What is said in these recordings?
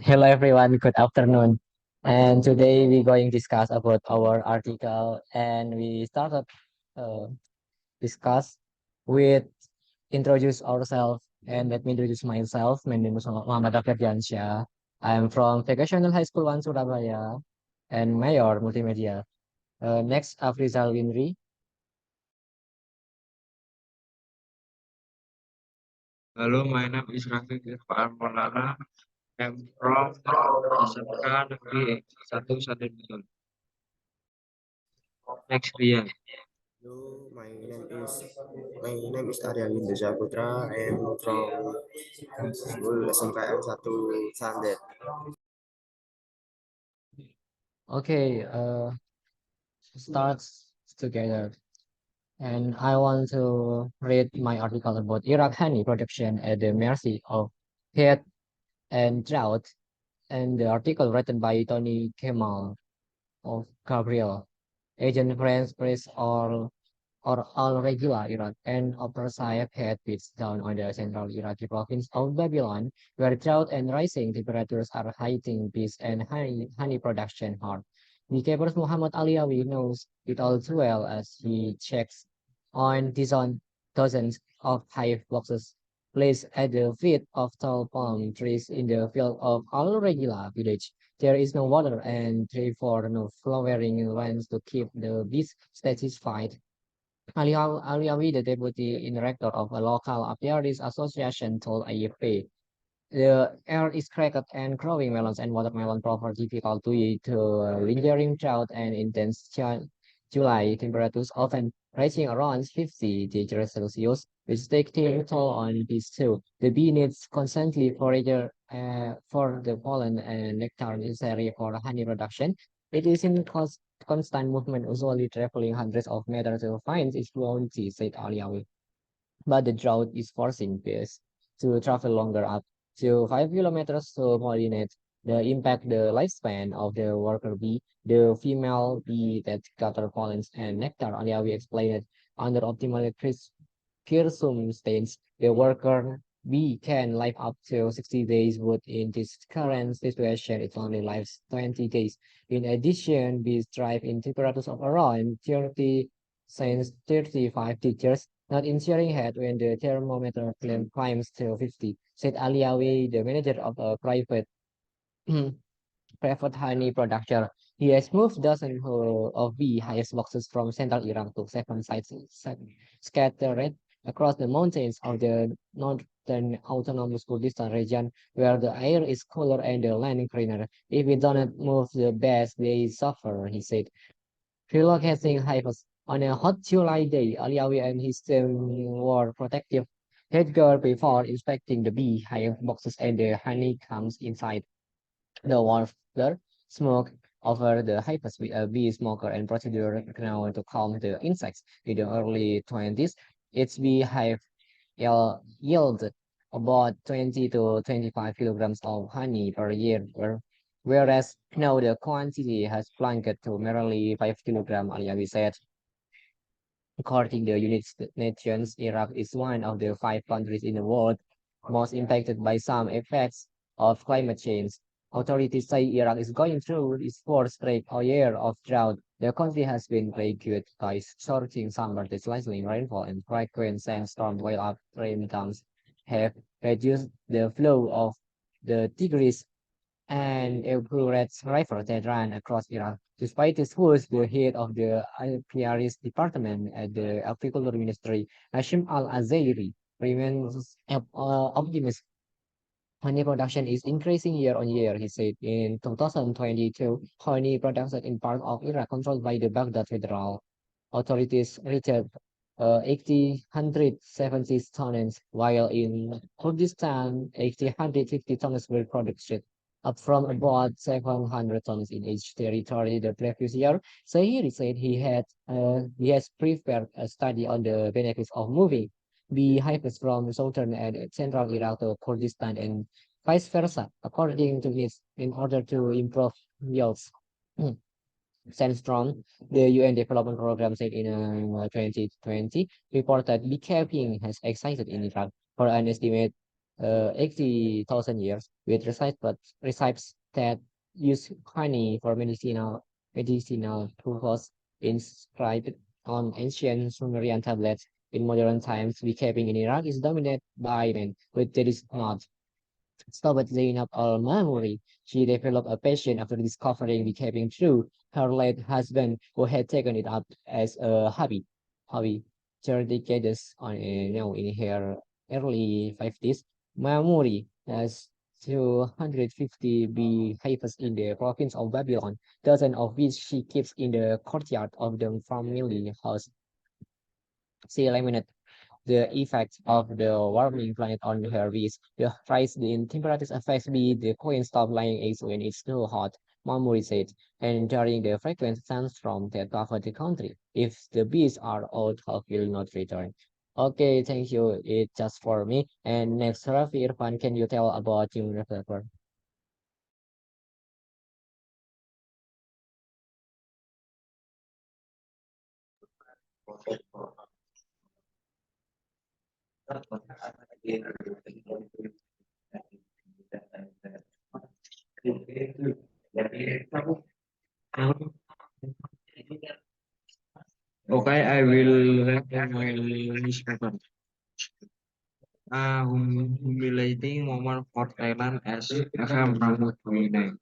Hello everyone, good afternoon. And today we're going to discuss about our article and we started uh, discuss with introduce ourselves and let me introduce myself. My name is Muhammad Rafir Diansyah. I'm from Vocational High School 1 Surabaya and Mayor Multimedia. Next, Afrizal Winri. Hello, my name is Rafiq Irfan Maulana. I'm from SMK Negeri 1 Sademilun. Next year. Hello, my name is Arya Windu Saputra. I am from school SMKM 1 Sandet. Okay, starts together. And I want to read my article about Iraq honey production at the mercy of heat and drought, and the article written by Tony Kemal of Gabriel, Agent France Press or Al Regula, Iraq, and Upper Saif head beats down on the central Iraqi province of Babylon, where drought and rising temperatures are hitting bees and honey production hard. The paper's Muhammad Aliawi knows it all too well as he checks on dozens of hive boxes placed at the feet of tall palm trees in the field of Al Regula village. There is no water and therefore no flowering lands to keep the bees satisfied. Aliawi, the deputy director of a local apiaries association, told AFP, the air is cracked and growing melons and watermelon prove difficult to eat to lingering drought and intense July temperatures often reaching around 50 degrees Celsius, which taking toll on bees too. The bee needs constantly for the pollen and nectar necessary for honey production. It is in constant movement, usually traveling hundreds of meters to find its bounty, said Aliawi. But the drought is forcing bees to travel longer up to 5 kilometers to pollinate. The impact the lifespan of the worker bee, the female bee that gather pollens and nectar. Aliawi explained under optimal circumstances, the worker bee can live up to 60 days, but in this current situation, it only lives 20 days. In addition, bees thrive in temperatures of around 30 since 35 degrees, not ensuring head when the thermometer climbs to 50, said Aliawi, the manager of a private private honey production. He has moved dozens of bee hives boxes from central Iran to 7 sites scattered across the mountains of the northern autonomous Kurdistan region, where the air is cooler and the land greener. If we don't move, the bees they suffer, he said. Relocating hives on a hot July day, Aliawi and his team wore protective headgear before inspecting the bee hive boxes and the honey comes inside. The wafter smoke over the hives with a bee smoker and procedure now to calm the insects. In the early 20s, its beehive yielded about 20 to 25 kilograms of honey per year, whereas now the quantity has plunged to merely 5 kilograms, Aliawi said. According to the United Nations, Iraq is one of the 5 countries in the world most impacted by some effects of climate change. Authorities say Iraq is going through its fourth straight year of drought. The country has been plagued by scorching summer, slicing rainfall, and frequent sandstorms, while upstream dams have reduced the flow of the Tigris and Euphrates River that ran across Iraq. Despite this push, the head of the Apiaries Department at the Agriculture Ministry, Hashim Al-Azairi, remains optimistic. Honey production is increasing year on year, he said. In 2022, honey production in part of Iraq controlled by the Baghdad Federal authorities reached 1,870 tons, while in Kurdistan, 1,850 tons were produced, up from about 700 tons in each territory the previous year. Sahiri said he has prepared a study on the benefits of moving beehives from southern and central Iraq to Kurdistan and vice versa, according to this, in order to improve yields. Sandstrom, the UN Development Program, said in 2020 report that beekeeping has excited in Iraq for an estimate. 80,000 years with recipes that use honey for medicinal purpose inscribed on ancient Sumerian tablets. In modern times, beekeeping in Iraq is dominated by men, but that is not stopped Zainab al-Mamuri. She developed a passion after discovering beekeeping through her late husband, who had taken it up as a hobby 30 decades on, in her early 50s. Mamuri has 250 beehives in the province of Babylon, dozens of which she keeps in the courtyard of the family house. She eliminated the effects of the warming planet on her bees. The rise in temperatures affects bee. The queen stops laying eggs when it's too hot, Mamuri said, and during the frequent sandstorm that cover the country, if the bees are out, help will not return. Okay, thank you. It's just for me. And next, Rafi Irfan, can you tell about human developer? Okay, I will recommend my newspaper. A humiliating moment for Thailand as FM Pramod Winai.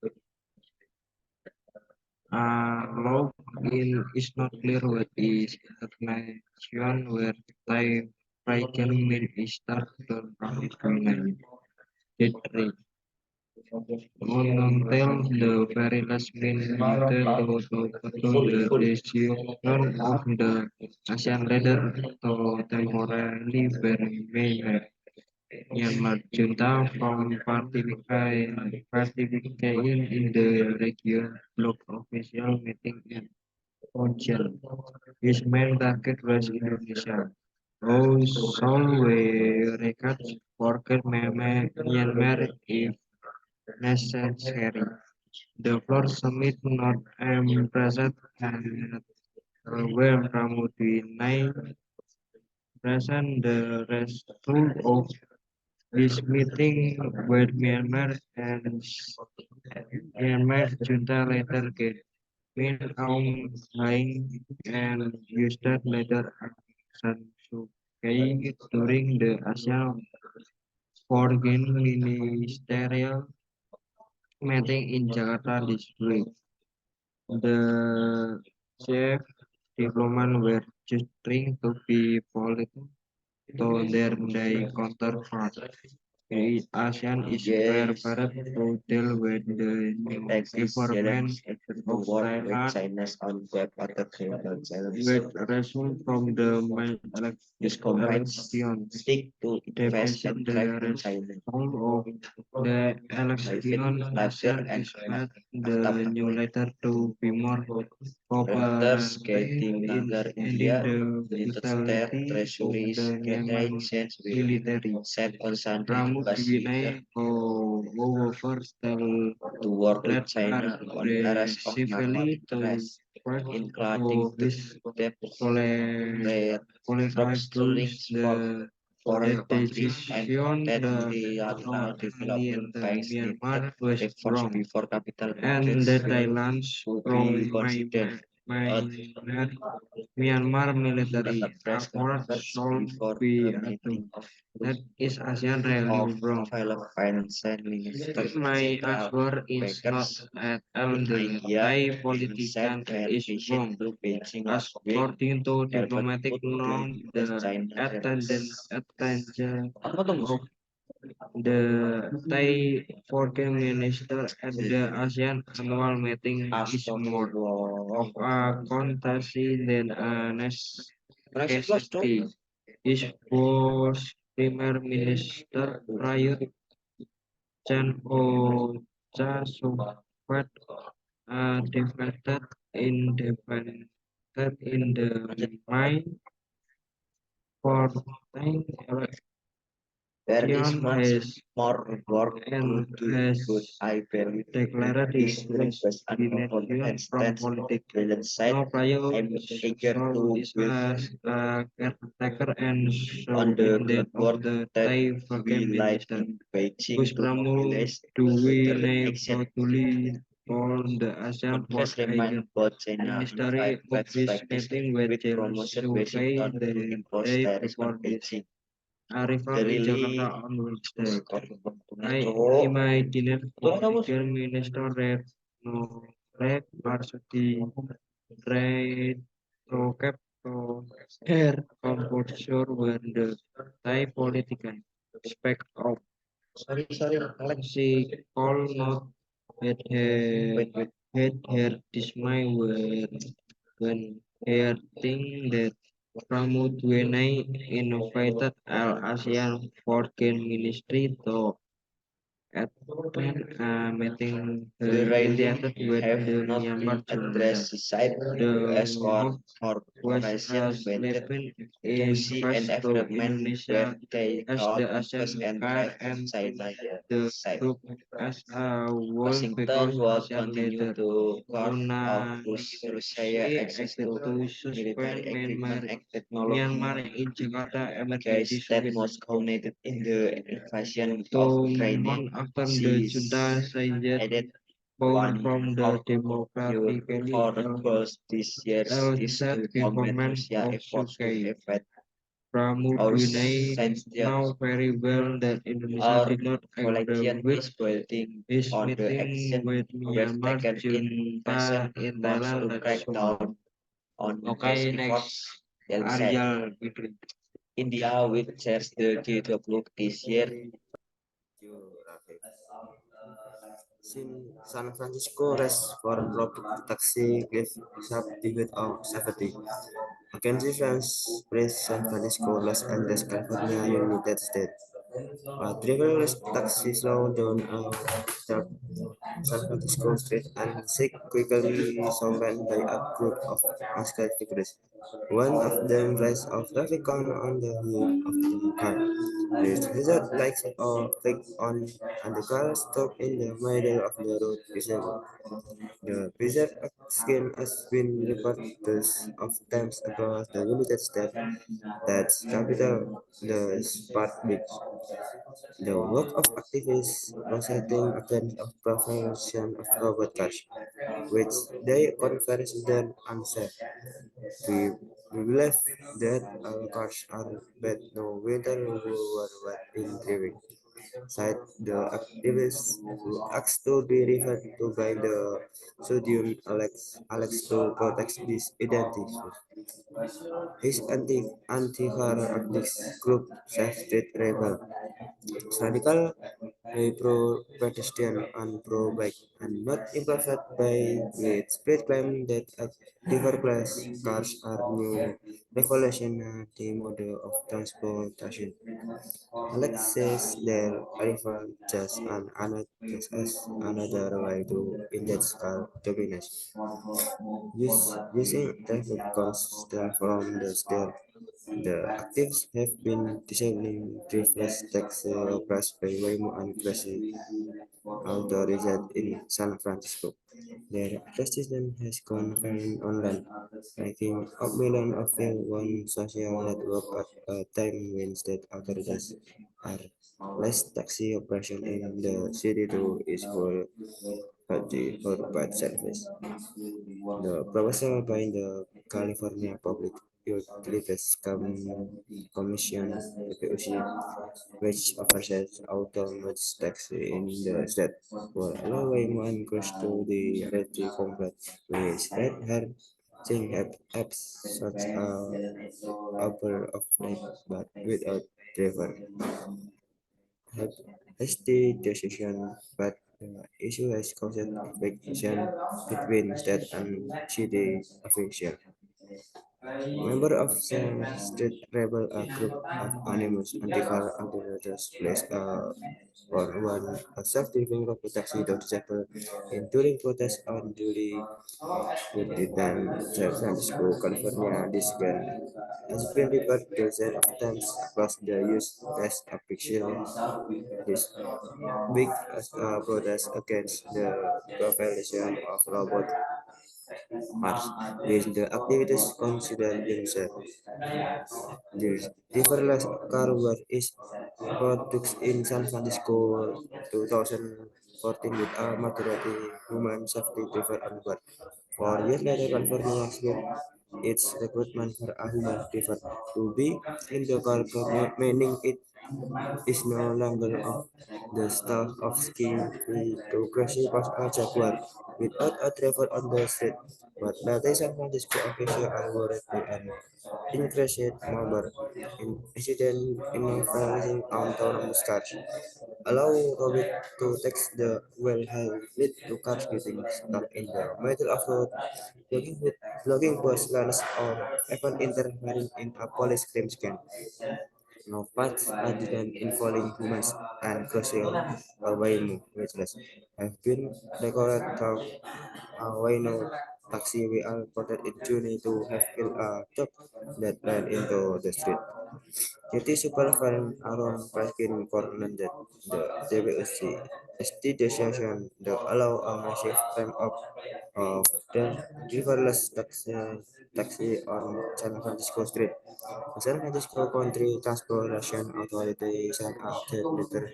Law in is not clear what is nation where Thai Prime Minister Pramod Winai did read. Until the very last minute to the decision of the Asian leader to temporarily remain Myanmar junta from participating in the region bloc official meeting in Oncheon. His main target was Indonesia. Seoul will records forget Myanmar if necessary. The floor summit not present and where Pramudwinai present the result of this meeting with Myanmar and Myanmar junta later get Min Aung Hlaing and used later Aung San Suu Kyi during the ASEAN Foreign Ministerial meeting in Jakarta this week. The chief diplomats were just trying to be political to their counterpart. The ASEAN is prepared to deal with the new government of Thailand with result from the main election. Debating the result of the election, ASEAN expect the new leader to be more cooperative in the brutality of the Yemen military. Pramudwinai, however, still led aggressively to fight to his collaborators. The decision the Myanmar was wrong, and the Thailand from Myanmar military effort should be added. That is ASEAN really wrong. My answer is not at all the Thai politician is wrong. According to diplomatic norm, the attention of the Thai foreign minister at the ASEAN annual meeting is more of a courtesy than a necessity. His was Premier Minister Prayut Chan-o-cha Supat defended in the mind for Xi'an has and has declared his resignation from politics. No prior saw this as a caretaker and so in that of the Thai Foreign Minister. Buspramu Duwinai Protuli called the ASEAN Fourth Agent Ministry of his meeting with Chen Shui the day before this arrival in Jakarta on Wednesday. I imagined political minister Retno Red Marsudi Red Prokep to her composure when the Thai politician spec of she called not had her dismay when hearing that Pramudwinai innovated Al ASEAN Foreign Ministry to attend a meeting mediated with the Myanmar junta. The move was a statement in face to Indonesia as the ASEAN car and the group as a whole because ASEAN leader unanimously acted to suspend Myanmar in Jakarta emergency summit to month after the junta seized power from the democratically elected government of Sukai. Pramudwinai know very well that Indonesia did not agree with his meeting with Myanmar junta in Thailand last summer. Okay, next, Ariel Bidri. You, Rafi. San Francisco rests for robotic taxi cliff sub debate of safety. Mackenzie France praised San Francisco, Los Angeles, California, United States. A driverless taxi slowed down after San Francisco Street and sick quickly surrounded by a group of masked figures. One of them raised a traffic cone on the hood of the car. The hazard lights clicked on and the car stopped in the middle of the road disabled. The blizzard scheme has been reported of times across the United States. That's capital the Spark Beach. The work of activists protesting against the proliferation of robot cars, which they consider unsafe. We, we believe that our cars are bad no matter what in driving, said the activist who asked to be referred to by the pseudonym Alex to protect his identity. His anti-car activist group Safe Street Rebel is radical, pro-pedestrian and pro-bike, and not impressed by its spread claim that driverless cars are new revolutionary model of transportation. Alex says their arrival just as another way to index car domination. Using traffic constraints from the state, the activists have been disabling driverless taxi operations by Waymo and Crazy Auto in San Francisco. Their acquisition has gone viral online, making up millions of views on social network at a time when state authorities are less taxi operation in the city to its full for bad service. The proposal by the California Public Utilities Commission (PUC), which oversees autonomous taxi in the state, will allow Waymo cars to be ready comply with red-hairing apps such as Uber of Flight, but without driver. Hasty decision, but the issue has caused friction between state and city officials. Member of the Street Rebel, a group of anonymous anti-car activists, placed on a self-driving robotaxi taxi to disabled in during protests on July 29, San Francisco, California. This ban has been repeated dozens of times across the U.S. as a picture. This big protest against the proliferation of robot Mars, with the activities considered themselves. The driverless car is produced in San Francisco 2014 with a majority human safety driver on board. 4 years later, California expanded its recruitment for a human driver to be in the car, meaning it is no longer of the staff of skiing to crash past a jaguar without a driver on the street. But later San Francisco officials are worried by an increased number in incident involving autonomous cars. Allow Robert to text the well held lead to cars getting stuck in the middle of road, blocking, blocking bus lanes or even interfering in a police crime scan. No paths other than involving humans and crucial Waymo waitlist have been recorded from Wayno taxi we are reported in June to have killed a truck that ran into the street. City Superfund Aaron Praskin coordinated the WSC ST decision to allow a massive ramp up of the driverless taxi on San Francisco Street. The San Francisco Country Transportation Authority sent a third letter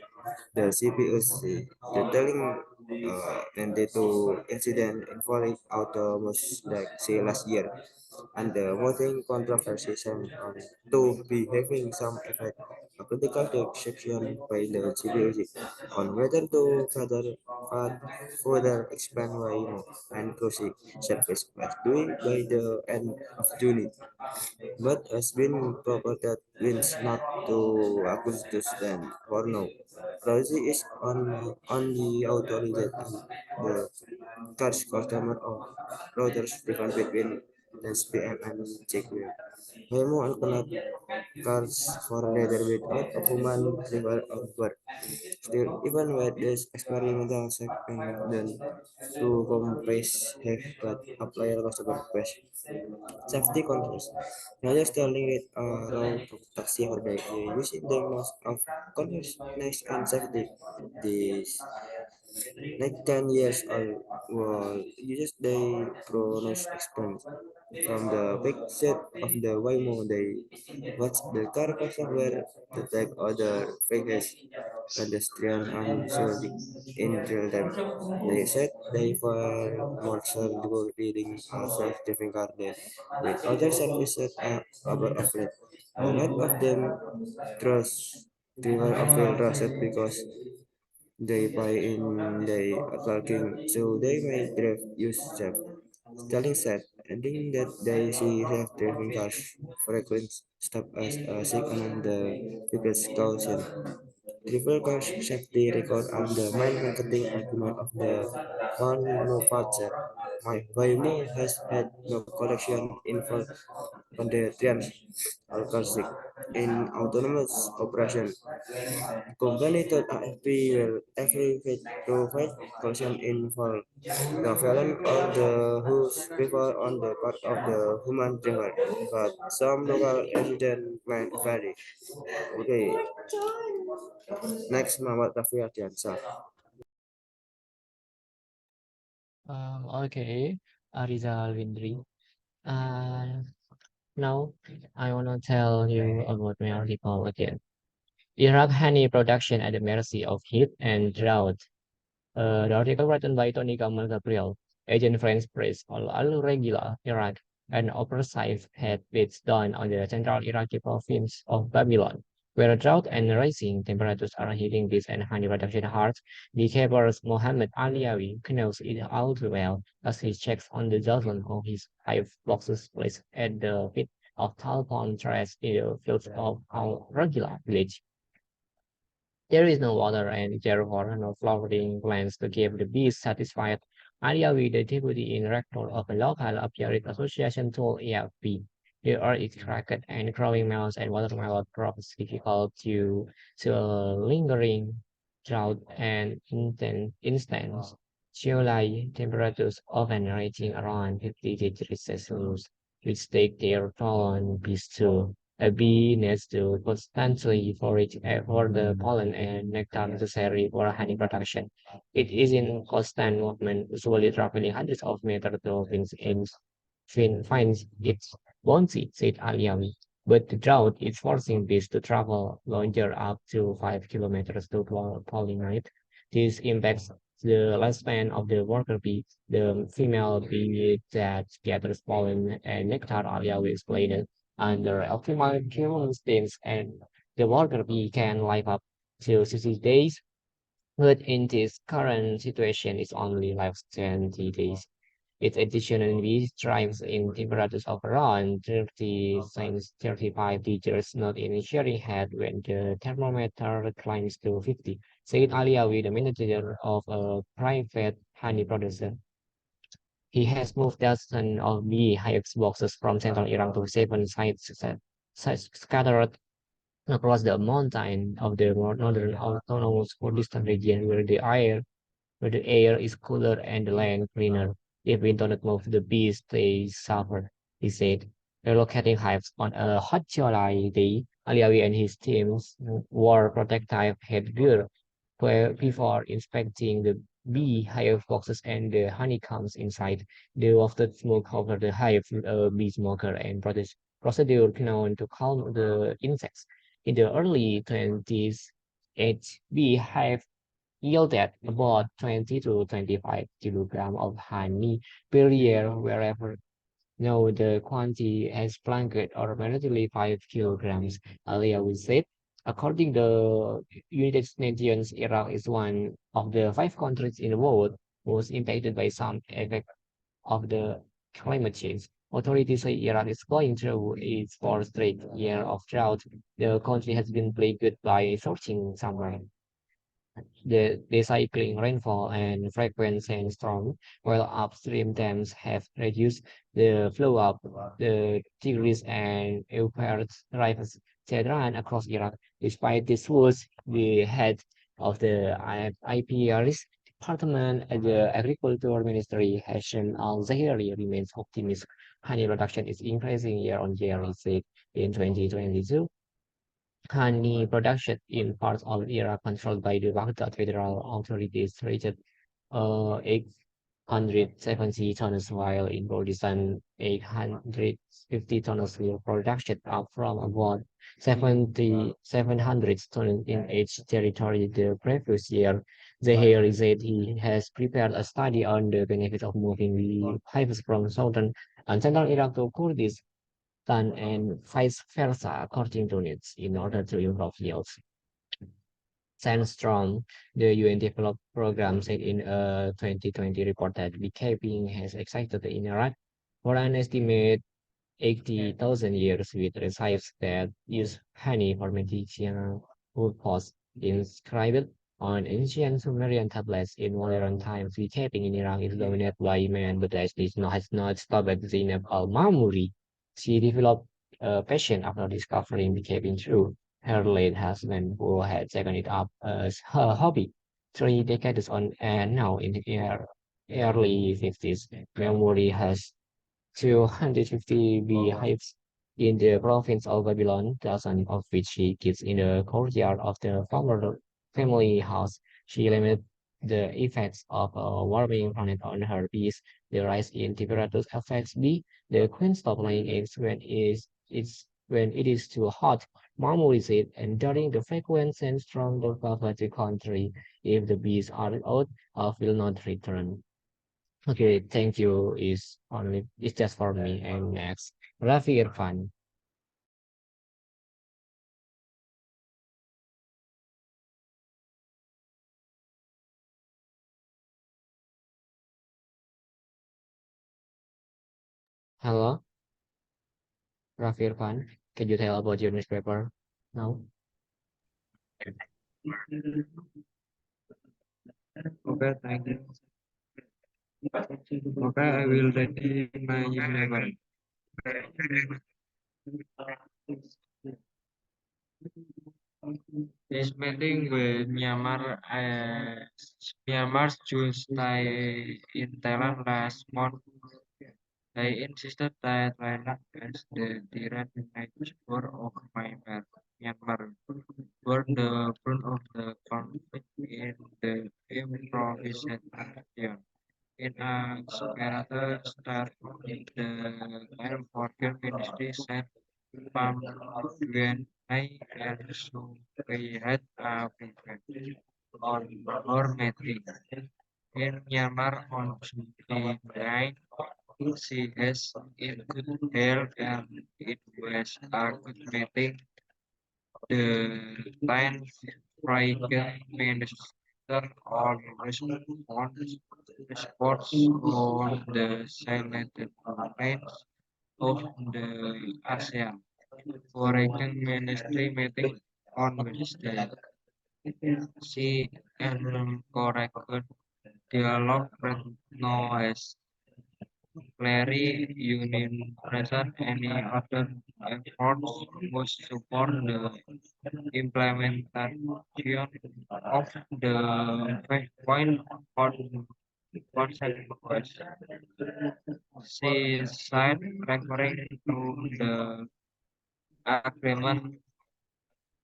the CPUC detailing 92 incident involving autonomous taxi last year and the voting controversy seems to be having some effect. A critical decision by the CPUC on whether to further expand Waymo and Crossing service was due by the end of June, but has been proposed wins not to Augustus then for now. Rosie is on the authority and the car's customer of routers different between 10 p.m. and 6 p.m. Waymo and connect cars for later without a human driver on board. Still, even with this experimental segment done to compress have got applied customer base safety controls. Rather starting with a raw taxi order, using the most of consciousness and safety. This like 10 years old will uses the Kronos experience. From the back set of the Waymo, they watch the car software to take other vehicles, pedestrian and surely in real time. They said they were more surgical reading a self-driving car than with other services over of it. A lot of them trust driver of feel trusted because they buy in they parking so they may drive use self. Sterling said, adding that they see self-driving cars frequent stop as a sick among the biggest caution. Driver car safety record and the main marketing argument of the manufacturer. My Waymo has had no collection info pedestrians or cars in autonomous operation. Company thought AFP will every provide caution in for the violent or the whose prefer on the part of the human driver, but some local resident might vary. Okay, next Muhammad Rafi Ardiansyah. Okay, Rizal Windri. Uh, Now I wanna tell you about my article again. Iraq honey production at the mercy of heat and drought. The article written by Tony Gamal Gabriel, Agent French Press, Al Regila, Iraq, and oversight had bits done on the central Iraqi province of Babylon, where drought and rising temperatures are hitting this and honey production hard. The keeper's Mohammed Aliawi knows it all too well as he checks on the dozen of his hive boxes placed at the feet of tall palm trees in the fields of Al Regila village. There is no water and therefore no flowering plants to keep the bees satisfied. Aryawi, the deputy director of a local apiary association, told AFP. The earth is cracked and growing melons and watermelon crops difficult due to a lingering drought and intense July temperatures often reaching around 50 degrees Celsius, which take their toll on bees too. A bee needs to constantly forage for the pollen and nectar necessary for honey production. It is in constant movement, usually traveling hundreds of meters to finds its bounty, said Aliawi. But the drought is forcing bees to travel longer up to 5 kilometers to pollinate. This impacts the lifespan of the worker bee, the female bee that gathers pollen and nectar. Aliawi explained. Under optimal circumstances, and the worker bee can live up to 60 days, but in this current situation, it's only lives 20 days. It additionally thrives in temperatures of around 30 since 35 degrees, not initially had when the thermometer climbs to 50, said Aliawi, the manager of a private honey producer. He has moved dozens of bee hives boxes from central Iran to 7 sites scattered across the mountain of the northern autonomous Kurdistan region where the air is cooler and the land greener. If we don't move, the bees they suffer, he said. Relocating hives on a hot July day, Aliawi and his teams wore protective headgear before inspecting the bee hive boxes and the honeycombs inside. They wafted smoke over the hive with a bee smoker and procedure known to calm the insects. In the early 20s, each beehive yielded about 20 to 25 kilograms of honey per year wherever. Now the quantity has plunged or relatively 5 kilograms. Earlier we said, according to the United Nations, Iraq is one of the 5 countries in the world most impacted by some effect of the climate change. Authorities say Iraq is going through its fourth straight year of drought. The country has been plagued by scorching summer, the cycling rainfall and frequent sandstorm, while upstream dams have reduced the flow of the Tigris and Euphrates rivers that run across Iraq. Despite this woes, the head of the IPR's department at the Agriculture Ministry, Hashem Al-Zahiri, remains optimistic. Honey production is increasing year on year, he said in 2022. Honey production in parts of Iraq controlled by the Baghdad federal authorities reached 870 tons, while in Kurdistan 850 tons of production, up from about 700 tons in each territory the previous year. Zahir said he has prepared a study on the benefits of moving the hives from southern and central Iraq to Kurdistan and vice versa according to needs in order to improve yields. Sandstrom, the UN developed program, said in a 2020 report that beekeeping has excited in Iraq for an estimated 80,000 years with recipes that use honey for medicinal purpose inscribed on ancient Sumerian tablets in modern times. Beekeeping in Iraq is dominated by men, but that has not stopped Zainab al-Mamuri. She developed a passion after discovering beekeeping through her late husband, who had taken it up as her hobby 3 decades on, and now in her early 50s. Mamuri has 250 beehives in the province of Babylon, dozens of which she keeps in the courtyard of the former family house. She limited the effects of a warming planet on her bees. The rise in temperatures affects bee. The queen stops laying eggs when it is too hot. Marmor is it, and during the frequent sandstorm that cover the country, if the bees are out, will not return. Okay, thank you. It's just for me. And next, Rafi Irfan. Hello, Rafi Irfan. Can you tell about your newspaper now? Okay, thank you. Okay, I will read my newspaper. This meeting with Myanmar's Jews stay in Thailand last month. They insisted that Thailand as the direct neighbor of Myanmar were the front of the conflict in the improvised region. In a separate statement, the Thai Foreign Ministry said Pam Nguyen Hai and Su Pei had a preference on her meeting. In Myanmar on Tuesday night, she has in good health and it was a good meeting. The Thai Foreign Minister on response on the silent complaints of the ASEAN Foreign Ministry meeting on Wednesday. She encouraged dialogue with noise, clearly union present any other efforts was support the implementation of the five-point consensus. She said referring to the agreement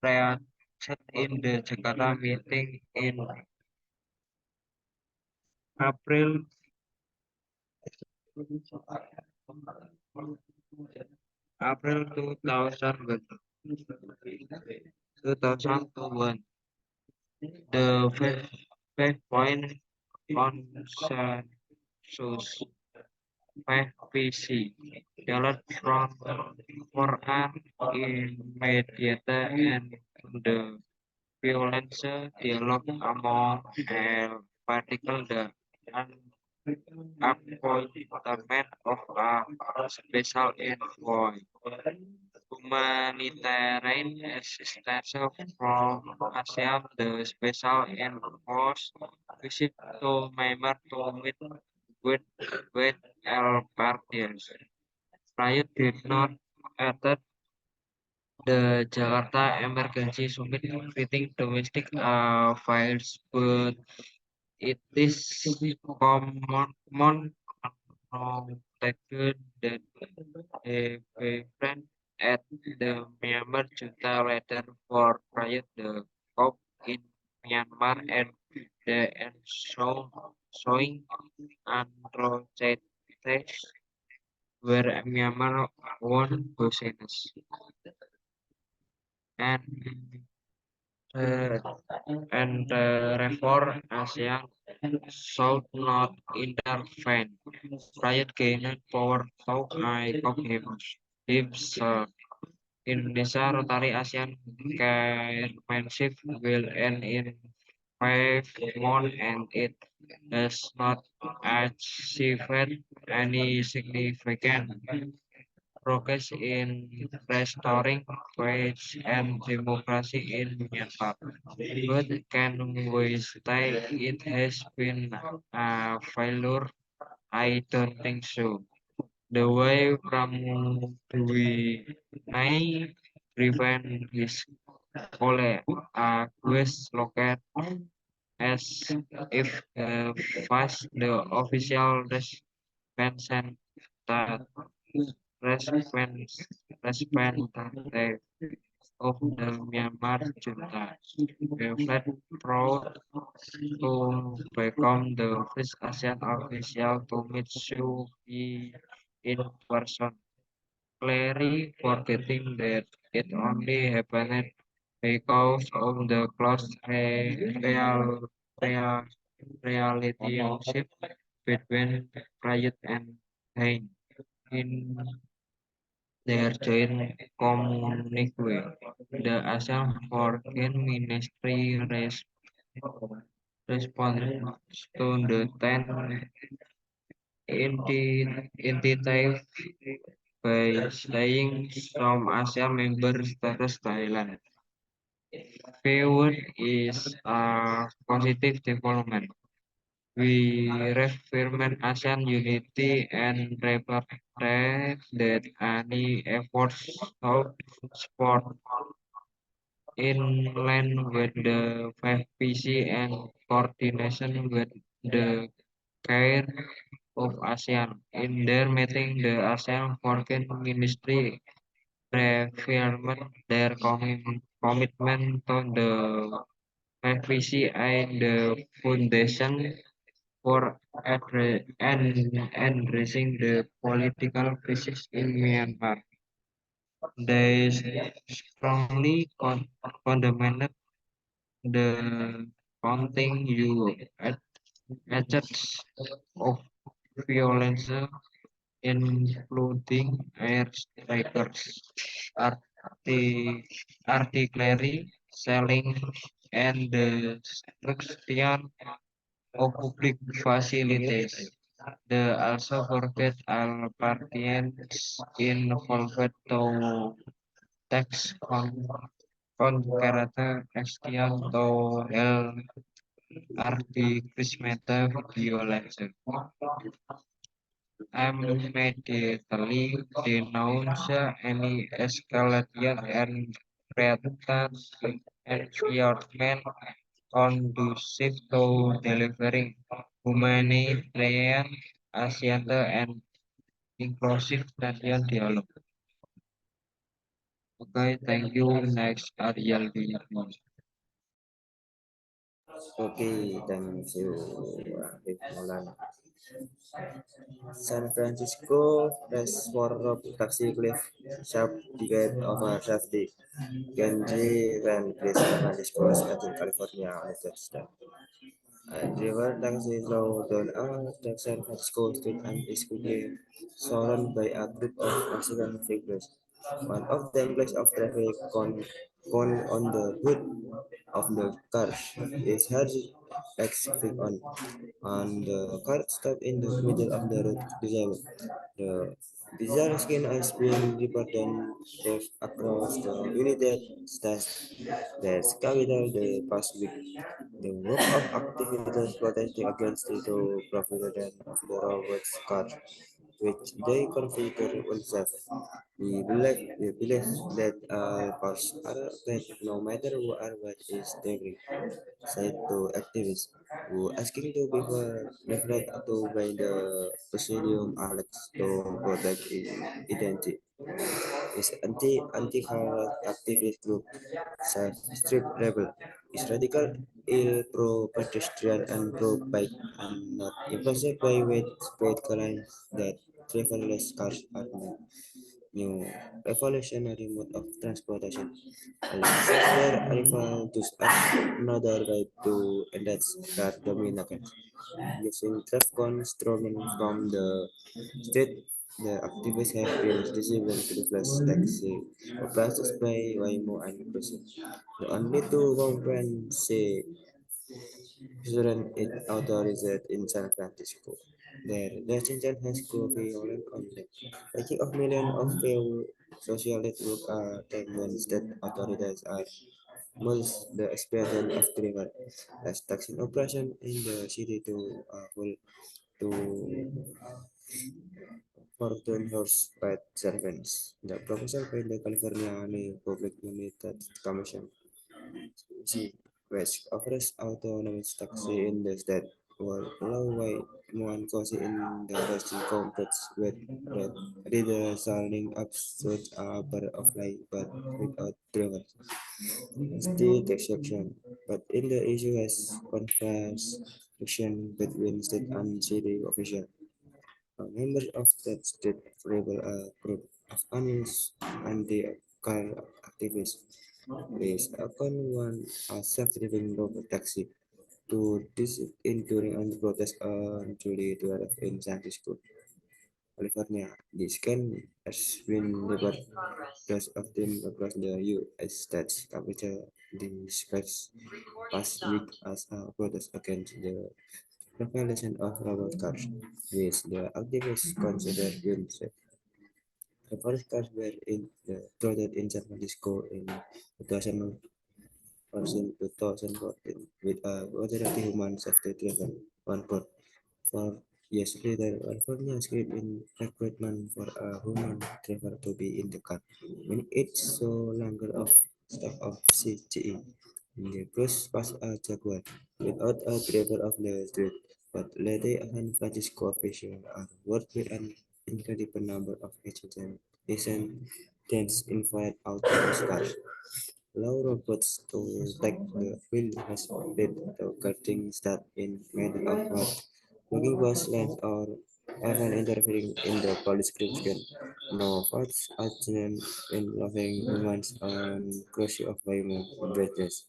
reached in the Jakarta meeting in April 2001. The five-point consensus (5PC) called for an immediate end to the violence dialogue among particular the appointment of a special envoy. Humanitarian assistance from ASEAN, the special envoy's visit to Myanmar to meet with, with all parties. Riot did not attend the Jakarta Emergency Summit treating domestic affairs, but it is common noted that a friend at the Myanmar junta letter for riot the coup in Myanmar and the ensuing atrocities where Myanmar won business and uh, therefore ASEAN should not intervene. Riot gained power through high himself. Indonesia Rotary ASEAN chairmanship will end in 5 months and it has not achieved any significant progress in restoring peace and democracy in Myanmar. But can we say it has been a failure? I don't think so. The way Pramudwinai prevent his colleague was located as if first the official response that response representative of the Myanmar junta. Flat proud to become the first ASEAN official to meet Suu Kyi in person. Clearly forgetting that it only happened because of the close real, relationship between Prayut and Hein in their joint communique. The Assam Foreign Ministry responds to the 10 entities by saying some ASEAN member status Thailand viewed is a positive development. We reaffirm ASEAN unity and reiterate that any efforts to support in line with the 5PC and coordination with the care of ASEAN. In their meeting, the ASEAN Foreign Ministry reaffirmed their commitment to the 5PC and the foundation for addressing the political crisis in Myanmar. They strongly condemned the counting you acts of violence, including airstrikes, arti- artillery, selling, and the destruction of public facilities. The also forbid all parties involved to tax concreta action to el artificialmente violence. Immediately denounce any escalation and threaten environment conducive to delivering humanitarian, assistance and inclusive nation dialogue. Okay, thank you. Next, Ariel Williams. Okay, thank you, Arif Maulana. San Francisco Reservoir Taxi Cliff Sharp Debate over Safety. Genji when Chris San Francisco in California, United States. River taxi slow down at San Francisco Street and is quickly surrounded by a group of Mexican figures. One of them places of traffic cone on the hood of the car. Its head exit on the car stopped in the middle of the road. The bizarre skin has been reported across the United States. That's capital the past week. The group of activists protesting against the prohibition of the robots car, which they consider unsafe. We believe that cars are bad no matter who or what is debris, said to activists who asking to people referred to by the Presidium Alex to protect his identity. His anti-car activist group, Self Street Rebel, is radical, ill pro-pedestrian and pro-bike, and not impressed by widespread claims that driverless cars are new revolutionary mode of transportation. Alongside their arrival to another way to enhance car dominance. Using Trafcon strolling from the street, the activists have been disabled to replace taxi operations by Waymo and Cruise. The only two comprehensive student it authorized in San Francisco. Their decision has proved violent on them. Taking of millions of failed social network are taken state authorities are mulch the expansion of the river as taxing operation in the city to Fortune Horse Pet Servants. The proposal by the California Public Limited Commission G. West offers autonomous taxi in the state, while Lowway one cozy in the Rusty complex with reader signing up such a pair of light but without drivers. State exception, but in the issue has confrontation between state and city officials. Members of that state rebel group of anti-car activists is upon one a self-driving robot taxi to this in during on protest on July 12 in San Francisco, California. This can has been reported those of them across the U.S. states capital describes past week as a protest against the proliferation of robot cars, which the activists consider unsafe. The first cars were introduced in San Francisco in 2014 with a majority human safety driven. one port. 4 years later, California scheduled in recruitment for a woman driver to be in the car. When it saw longer of stock of CGE, the Cruz was a Jaguar without a driver of the street. But later, San Francisco officials are worked with an incredible number of agents invite out to cars. Laura puts to take the wheel has been the cutting start in many of what looking was left or even interfering in the police description. No facts agent in loving humans and crucial of Waymo bridges.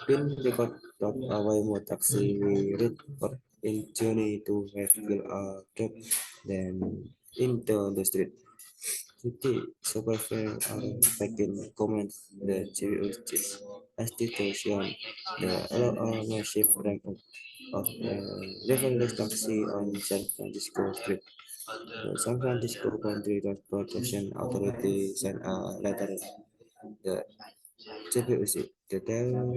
Been record of a Waymo taxi read for in journey to have kill a drop then into the street. City superfair are taken comments the justice institution the massive rank of the driverless taxi on San Francisco Street. The San Francisco County Transportation Authority sent a letter the CPUC detail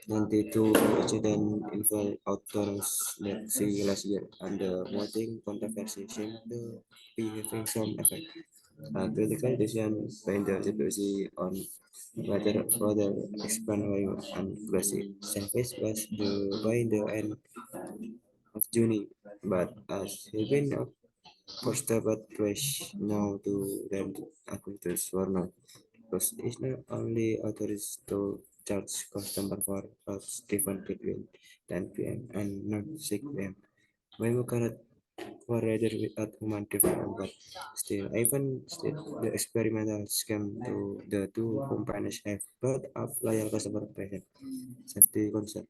92 incident involved autonomous taxi last year and the voting controversy seemed to be having some effect. A critical decision by the CPUC on whether further expand value and policy service was due by the end of June, but as has been postponed twice now to rent acquittal or not. Because it's not only authorized to charge customer for routes different between 10 p.m. and not 6 p.m. Waymo cannot rather without human driven, but still, even still, the experimental scheme to the two companies have brought up loyal customer present safety concern.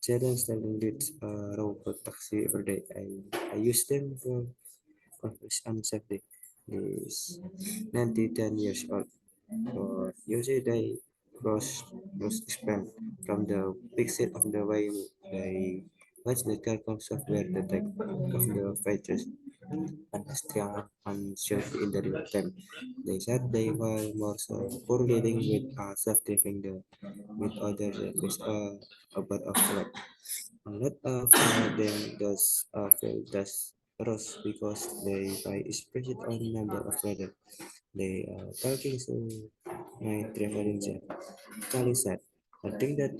Jadon Sterling leads a robot taxi every day. I use them for conference and safety. He's 10 years old. But usually they cross expand from the big set of the way they watch the careful software detect of the features and strong uncertainty in the real time. They said they were more so correlating with self-driving the with other service about of flight. A lot of them does rose because they by spreadsheet on number of rider. They are talking to my traveling chat. Kali said, I think that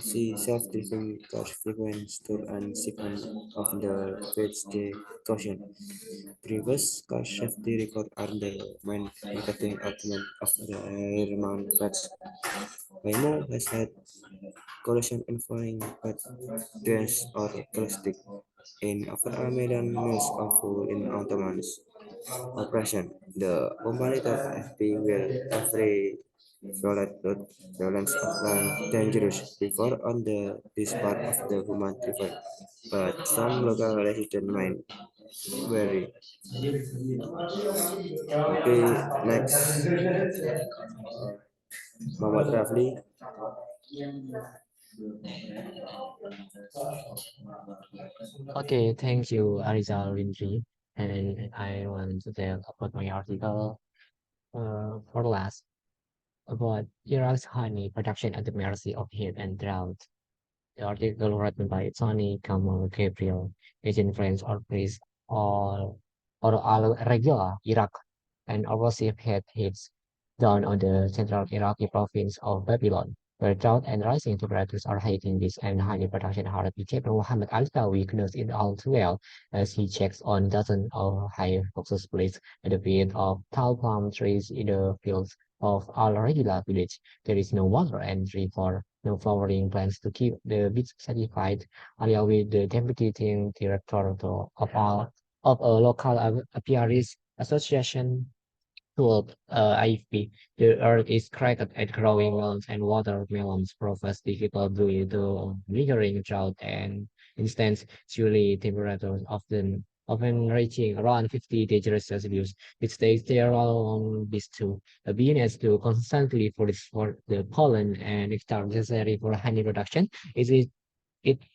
she self-driving cars frequent store and second of the page the caution. Previous car safety record are the main marketing argument of the airman patch. Waymo has had collision involving pedestrians or plastic in over a million miles of fuel in autonomous operation. The company thought FP will every violate road violence of land dangerous before on the this part of the human river. But some local residents might worry. Okay, next, Muhammad Rafli. Okay, thank you, Arizal Rindri. And I want to tell about my article for last about Iraq's honey production at the mercy of heat and drought. The article written by Tony Kamal Gabriel is in French or Greece or al regular Iraq and erosive heat hits down on the central Iraqi province of Babylon, where drought and rising temperatures are hitting this and honey production hard. Captain Muhammad Al-Tawi knows it all too well as he checks on dozens of high boxes placed at the feet of tall palm trees in the fields of Al-Regila village. There is no water entry for no flowering plants to keep the bees satisfied. Aliawi, the deputy director of a local apiarist association, told IFP, the earth is cracked at growing melons and watermelons provides difficult due to lingering drought and instance chilly temperatures often reaching around 50 degrees Celsius, which stays there all along this too. The bee has to constantly forage for the pollen and nectar necessary for honey production. It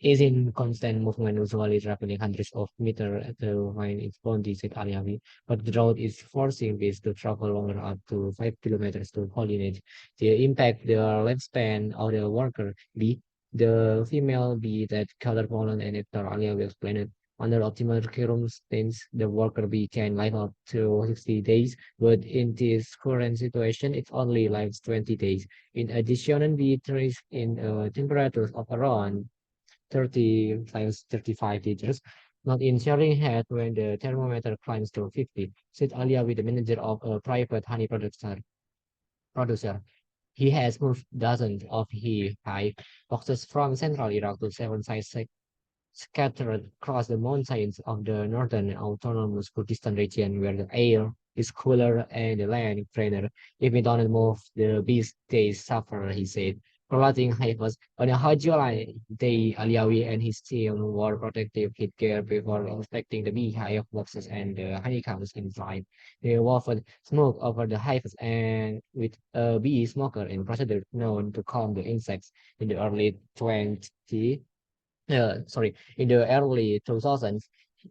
is in constant movement, usually traveling hundreds of meters to find its boundaries at Aliawi, but the drought is forcing bees to travel longer up to 5 kilometers to pollinate. The impact the lifespan of the worker bee The female bee that color pollen and nectar earlier will explain it. Under optimal circumstances, the worker bee can live up to 60 days, but in this current situation, it only lives 20 days. In addition, bee thrives in temperatures of around 30 times 35 liters, not in sharing head when the thermometer climbs to 50. Said earlier with the manager of a private honey producer. He has moved dozens of hive boxes from central Iraq to seven sites scattered across the mountains of the northern autonomous Kurdistan region where the air is cooler and the land greener. If we don't move, the bees they suffer, he said. Providing was on a hot July day, Aliawi and his team wore protective headgear before inspecting the beehive boxes and the honeycombs inside. They wafted smoke over the hives and with a bee smoker and procedure known to calm the insects in the early 2000s,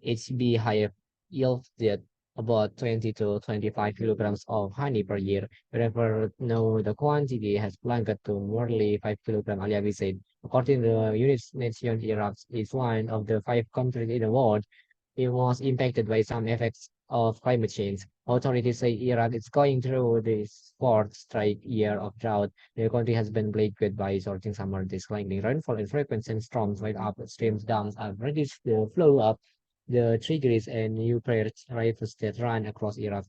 HB have yielded about 20 to 25 kilograms of honey per year. Wherever now the quantity has plunged to nearly 5 kilograms, Aliabi said. According to the United Nations, Iraq is one of the five countries in the world it was impacted by some effects of climate change. Authorities say Iraq is going through this fourth straight year of drought. The country has been plagued by shorting summer, declining rainfall and frequent storms, while upstream dams have reduced the flow of the Tigris and Euphrates rivers that run across Iraq.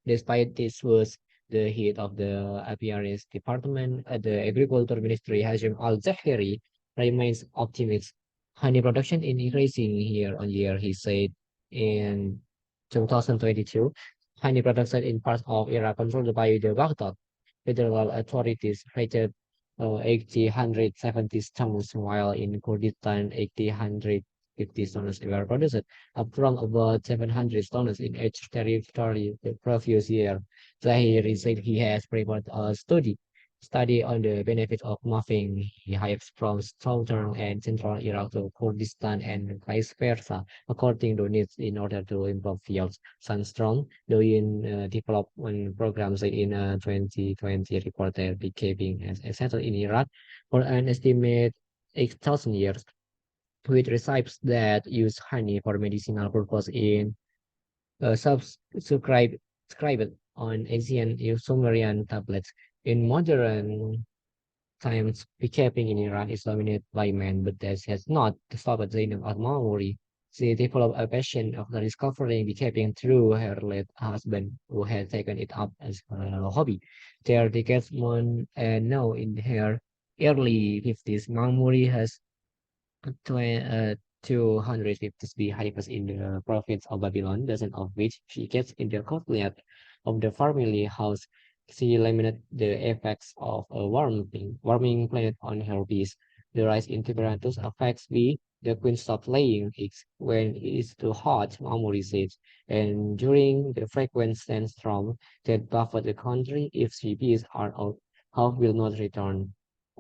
Despite this was the head of the Apiaries Department at the Agriculture Ministry, Hashim Al-Zahiri, remains optimistic. Honey production is increasing year on year, he said in 2022. Honey production in parts of Iraq controlled by the Baghdad federal authorities rated 870 tons, while in Kurdistan 850 tons were produced, up from about 700 tons in each territory the previous year. Zahiri said he has prepared a study on the benefit of moving hives from southern and central Iraq to Kurdistan and vice versa, according to needs in order to improve yields. Sunstrong, doing development programs in 2020 reported behaving as a settled in Iraq for an estimate 8,000 years, with recipes that use honey for medicinal purpose in subscribed on ancient Sumerian tablets. In modern times, beekeeping in Iran is dominated by men, but this has not stopped Zainab al-Mawri. She developed a passion of discovering beekeeping through her late husband, who had taken it up as a hobby. Their decades on and now in her early 50s, Mawri has 250 beehives in the province of Babylon, dozen of which she gets in the courtyard of the family house. She limited the effects of a warming planet on her bees. The rise in temperatures affects bee. The queen stops laying eggs when it is too hot, Mamuri said. And during the frequent sandstorm that buffet the country, if the bees are out, hope will not return.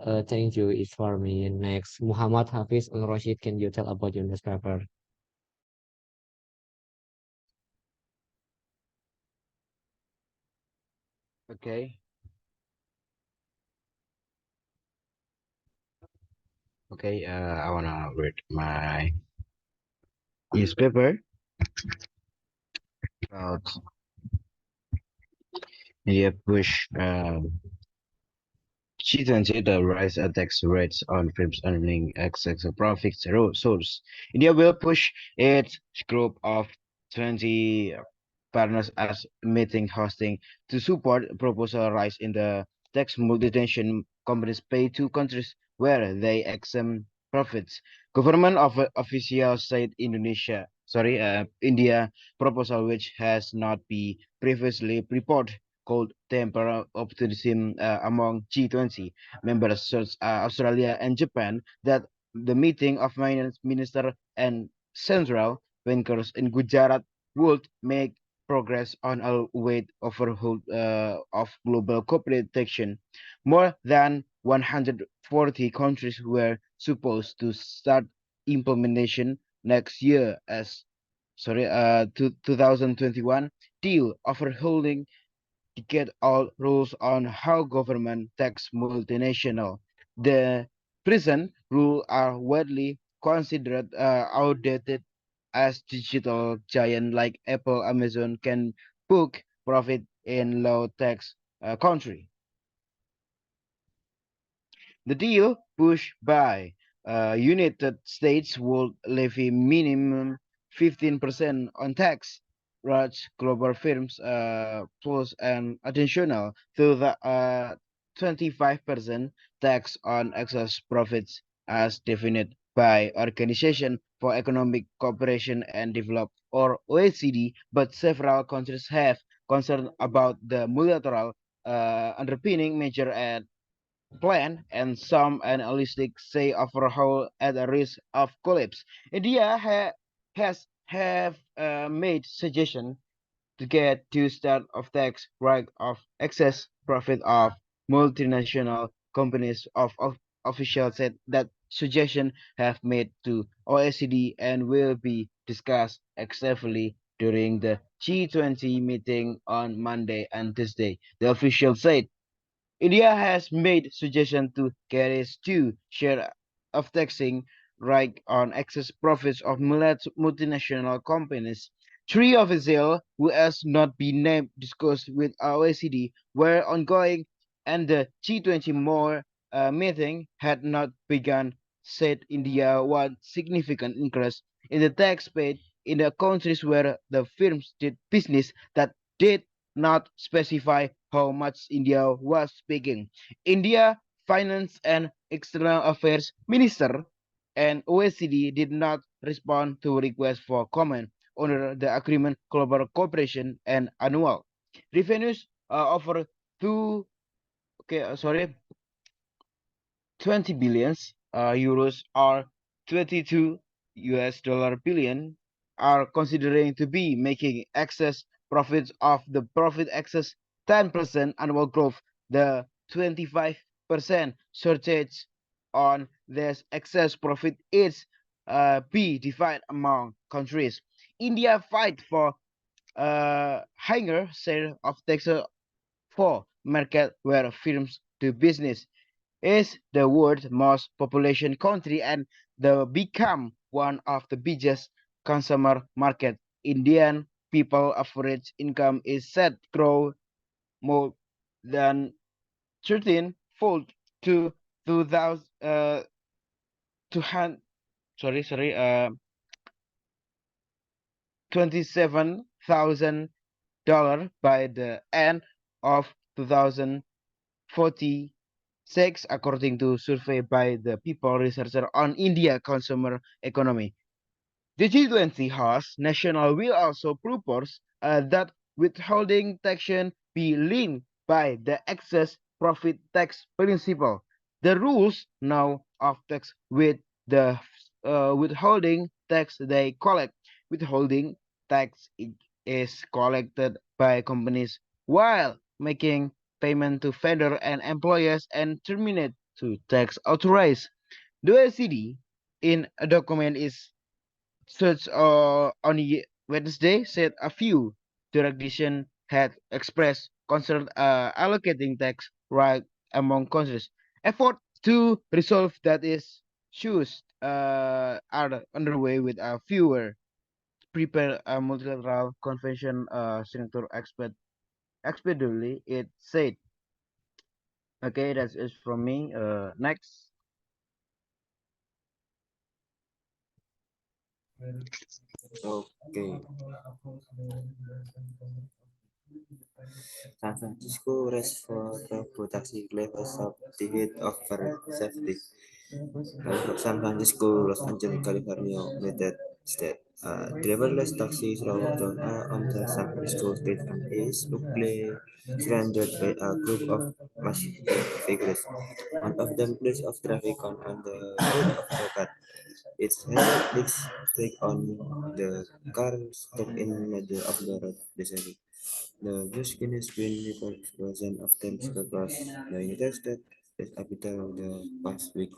Thank you. It's for me. Next, Muhammad Hafiz Al Rashid, can you tell about your newspaper? Okay, okay. I wanna read my newspaper about media push. G20, the rise in tax rates on firms earning excess profits source. India will push its group of 20 partners as meeting hosting to support proposal rise in the tax multinational companies pay to countries where they exempt profits. Government of officials said India proposal which has not been previously reported called temporal optimism among G20 members such as Australia and Japan that the meeting of finance minister and central bankers in Gujarat would make progress on a weight overhaul of global corporate taxation. More than 140 countries were supposed to start implementation next year as 2021 deal overhauling to get all rules on how government tax multinational. The present rules are widely considered outdated as digital giant like Apple, Amazon can book profit in low tax country. The deal, pushed by United States, would levy minimum 15% on tax. Large global firms plus an additional to the 25% tax on excess profits as defined by Organization for Economic Cooperation and Development or OECD, but several countries have concern about the multilateral underpinning measure at plan, and some analysts say overhaul at a risk of collapse. India has have made suggestion to get to start of tax right of excess profit of multinational companies of officials said that suggestion have made to OECD and will be discussed extensively during the G20 meeting on Monday and Tuesday. The official said India has made suggestions to carries to share of taxing right on excess profits of multinational companies. Three officials who has not been named discussed with OECD were ongoing and the G20 more meeting had not begun, said India was significant increase in the tax paid in the countries where the firms did business that did not specify how much India was speaking. India Finance and External Affairs Minister and OECD did not respond to requests for comment under the agreement global cooperation and annual revenues over two sorry 20 billions euros or 22 US dollar billion are considering to be making excess profits of the profit excess 10% annual growth. The 25% surcharge on this excess profit is be divided among countries. India fight for higher share of taxes for market where firms do business is the world's most population country and the become one of the biggest consumer market. Indian people average income is set grow more than 13 fold to 2000 200 $27,000 by the end of 2046, according to survey by the People Researcher on India consumer economy. The G20 host national will also propose that withholding taxation be linked by the excess profit tax principle. The rules now of tax with the withholding tax they collect. Withholding tax is collected by companies while making payment to vendor and employers and terminate to tax authorized. The OECD in a document is such on Wednesday said a few jurisdictions had expressed concern allocating tax right among countries. Effort to resolve that issues are underway with a fewer prepare a multilateral convention signature expediently. It said, okay, that's it from me. Next. Okay. San Francisco rests for the taxi levels of the heat of safety. San Francisco, Los Angeles, California, United States. Driverless taxis route on the San Francisco street and is locally surrounded by a group of masked figures. One of them plays of traffic on the hood of the car. Its head looks like on the car stopped in the middle of the road. The Bush Guinness been reported version of Thames across the United States is capital the past week.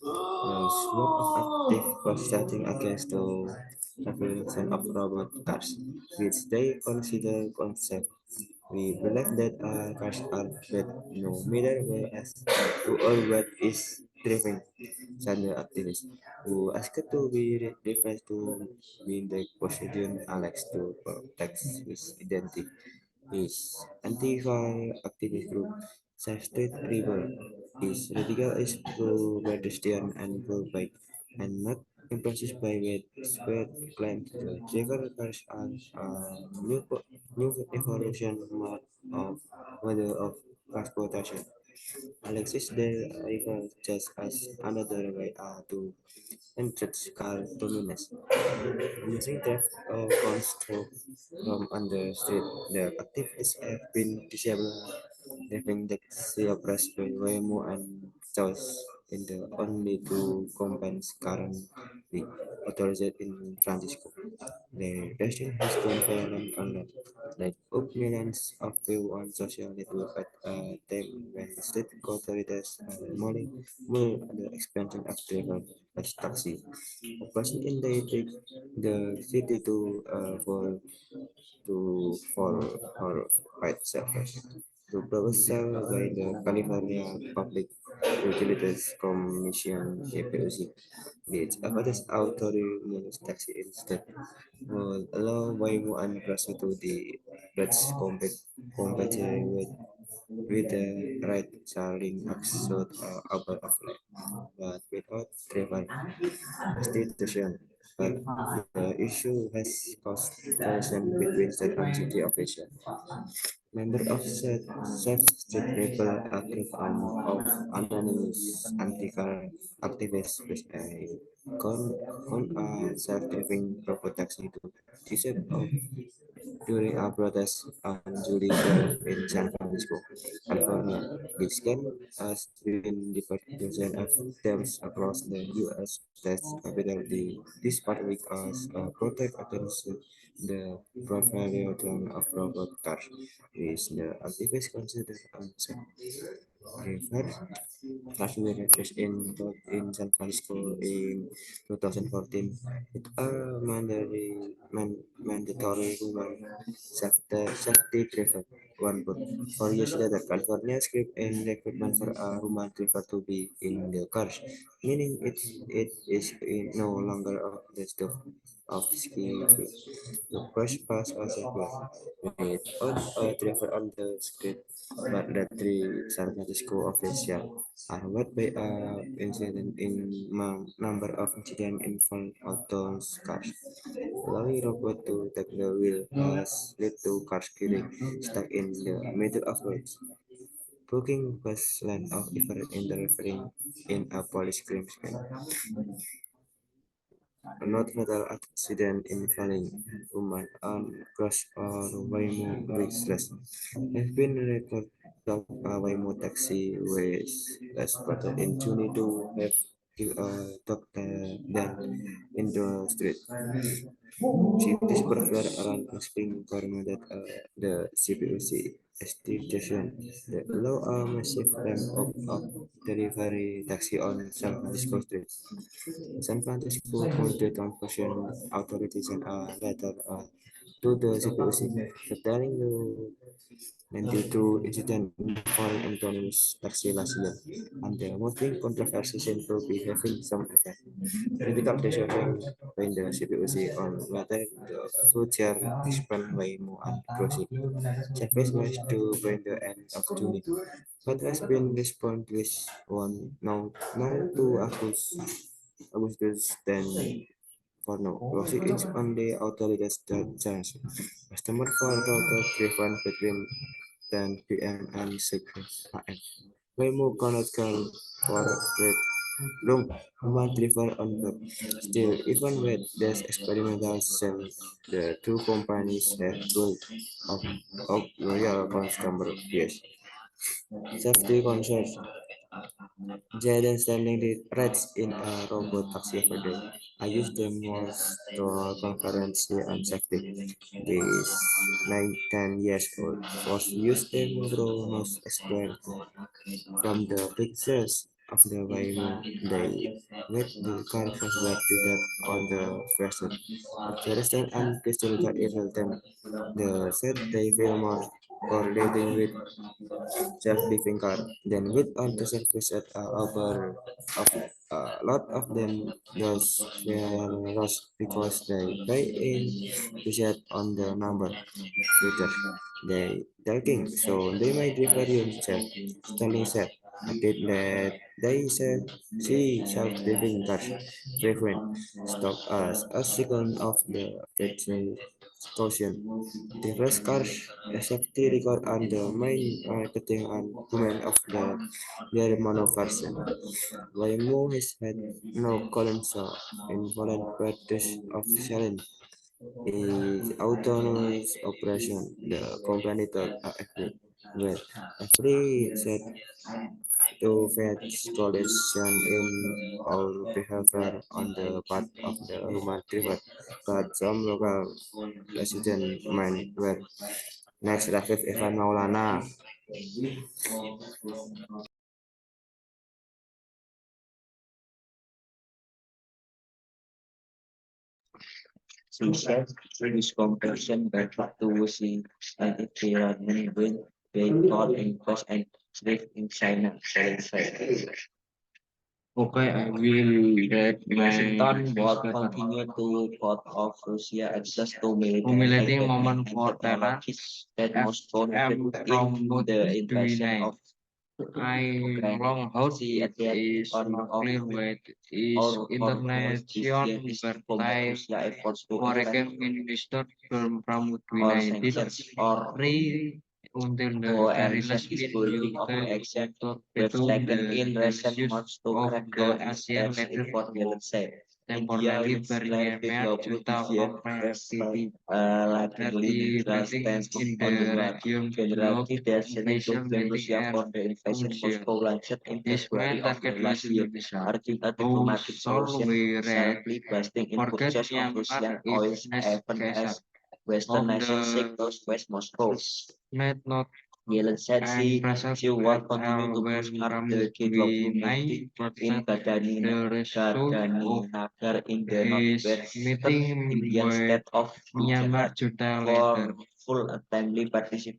A swarm of active was starting against the revolution of robot cars, which they consider concept. We believe that cars are bad no matter where as to or what is driving Sandra activist who asked to be referred to win the position Alex to protect his identity. His Antifa activist group Safe Street Rebel is radical is pro-pedestrian and pro-bike and not impressed by widespread claims. The driver cars are a new, new evolution of mode of transportation. Alexis their rival just as another way to entrench car dominance. Using theft construct from on the street, the activities have been disabled, leaving the oppressed by Waymo and Chaos in the only two compounds currently authorized in Francisco. The testing has gone violent online, like up millions of views on social network at a time when state authorities are mulling the expansion of driver as taxi. Operation in the city for white servers. The proposal by the California Public Utilities Commission (CPUC), which abates auto-remote taxi instead, will allow Waymo and Grasso to the Dutch compete with the ride-sharing episode over offline, but without driver restitution. But the issue has caused tension between state and city officials. Members of Safe Street Rebel, a group of anonymous anti-car activists, with a self-driving robot taxi to disable during a protest on July 12 in San Francisco, California. This can has been the persecution of terms across the U.S. states capital this past week as a protest against the proliferation of robot cars, which the activists consider unsafe. River last released in San Francisco in 2014 with a mandatory human safety driver one book. 4 years later, California script and recruitment for a human driver to be in the cars, meaning it is no longer of the stuff of ski. The first pass was secured with on a driver on the script, but the three San Francisco officials are what by a incident in number of incidents involving auto cars. Allowing robot to take the wheel has led to cars getting stuck in the middle of roads. Booking was land of ever interfering in a police crime scene. Not fatal accident involving human on cross or Waymo Wixless have been recorded of a Waymo taxi was spotted in June to have killed a doctor than in the street. Cities prefer around spring coordinated the CPUC estimation that allow a massive ramp up of delivery taxi on San Francisco street. San Francisco County Transportation Authorities sent a letter to the CPUC detailing the 92 incident involving autonomous taxi last year, and the moving controversy seems to be having some effect. Critical decision by the CPUC on whether the future expand Waymo and Crossing service was to by the end of June, but has been responded with one now to Augustus then for now. Crossing is on the authorities charge. Customer for total driven between 10 p.m. and 6 a.m. Waymo cannot call for red room human driver on board. Still, even with this experimental cell, the two companies have built up loyal customer base. Safety concerns. Jaden standing the rats in a robot taxi every day. I use them most to conference and safety. This 9, 10 years old was used them grow most experience from the pictures of the Waymo. They made the car flashback to that on the vessel. The restaurant and crystal got evil them. The said they feel more correlating with self-driving car. Then with on the surface at over of a lot of them those were lost because they pay in to set on the number filter they talking. So they might refer you check Sterling said update that they said see self-driving cars frequent stop as a second of the caution. The first cars safety record on the main marketing argument of the German version. Waymo has had no columns involved practice of selling is autonomous operation. The company told AFP. Well, AFP said to fetch collision in our behavior on the part of the human driver, but some local resident mind were next Rafif Evan Maulana. She said this comparison better to see and it clear many when they taught in class and live in China. Okay, I will read Washington will continue to part of Russia access to humiliating moment for Tehran that Moscow needed in the invasion of I Longhouse is not clear what is international bertai foreign minister from Pramudwinaitin free until the very last minute action to the issues of the ASEAN leader temporarily beriemar juta competitive rating in the region blog invasion meeting and Rusia. This meant target was Indonesia. How shall we read? Forget Myanmar is next case of the made not and present at when Ramudwinai presented the result of his meeting with Myanmar Juta leader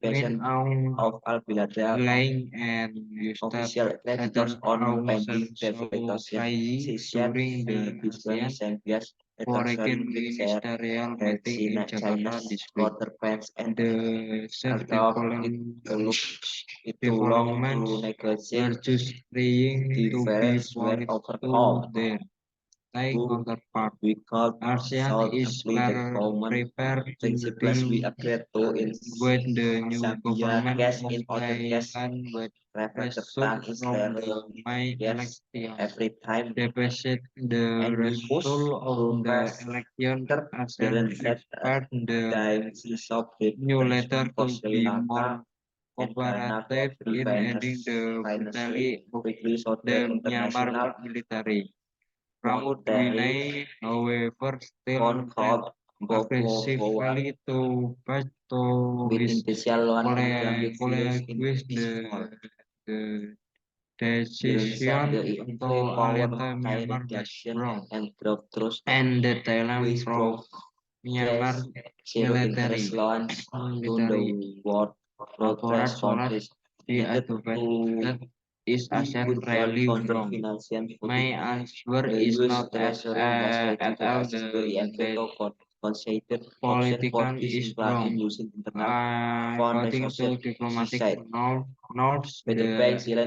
Min Aung Hlaing and Ustad Hajar Awsan Sokhayi during the ASEAN Foreign Ministerial meeting in Jakarta this week. The said developments were just trying to be pointed to their Thai counterpart. ASEAN is prepared to deal with the new government of Thailand with result from the May election. Deficit the result of the election ASEAN expect the new letter to be more cooperative in ending the brutality of the Myanmar military. Pramudwinai, however, still tend aggressively to fight to his colleagues the decision to alienate Myanmar was wrong and the Thailand from Myanmar military Laporan solar di advocated is ASEAN rarely wrong. My answer is not at all the political is wrong. According to diplomatic notes, the advantage of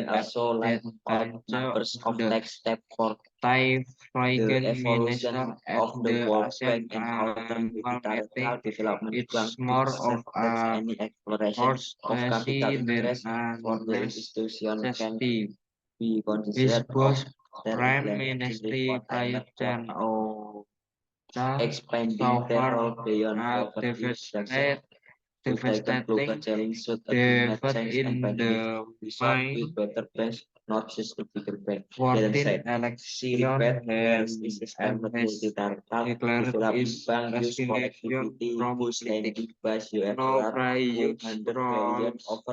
the Thai foreign minister at the ASEAN annual meeting it's more of a courtesy than a necessity. His boss, Prime Minister Prayut Chan-o-cha, so far had devastating defeat in the May 14 election and has declared its resignation from politics. No Prayut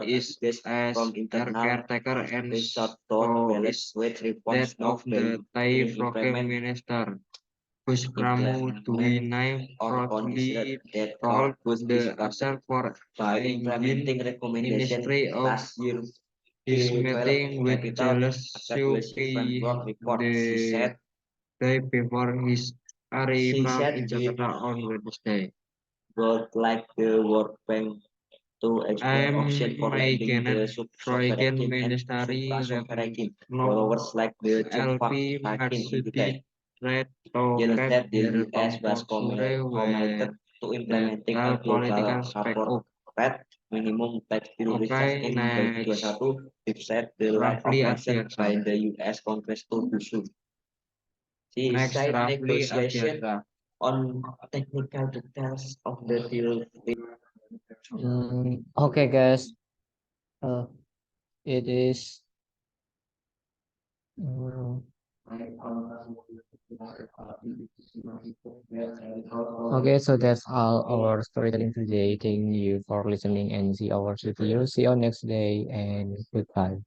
is as caretaker and so is that of the Thai Foreign Minister. Buspramu named proudly told the answer for engine ministry of his meeting with jealous Suki the day before his arrival in Jakarta on Wednesday. Troigen Ministry Retno LP Marsudi Retoket Derpampoksure were dental political spec up. Okay, next roughly Artiaga. Next roughly Artiaga. Okay, guys. Uh, it is. mm, okay, so that's all our storytelling today. Thank you for listening and see our video. See you next day and goodbye.